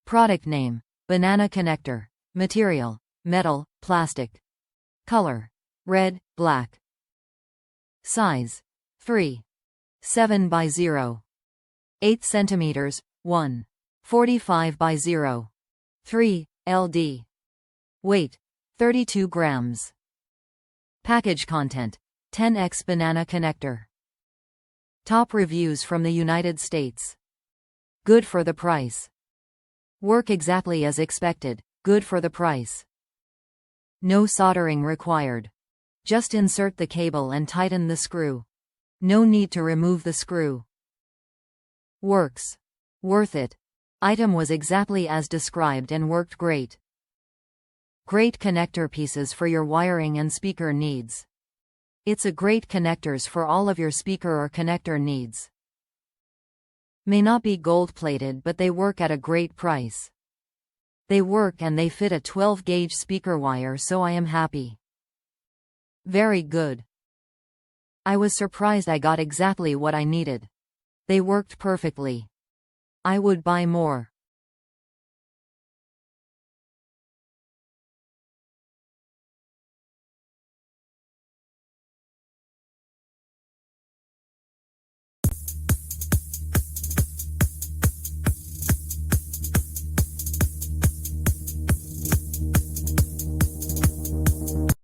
Product name: banana connector. Material: metal, plastic. Color: red, black. Size: 3.7 by 0.8 centimeters, 1.45 by 0.3 LD. Weight: 32 grams. Package content: 10x banana connector. Top reviews from the United States. Good for the price. Work exactly as expected. Good for the price. No soldering required. Just insert the cable and tighten the screw. No need to remove the screw. Works. Worth it. Item was exactly as described and worked great. Great connector pieces for your wiring and speaker needs. It's a great connectors for all of your speaker or connector needs. May not be gold-plated, but they work at a great price. They work and they fit a 12-gauge speaker wire, so I am happy. Very good. I was surprised I got exactly what I needed. They worked perfectly. I would buy more.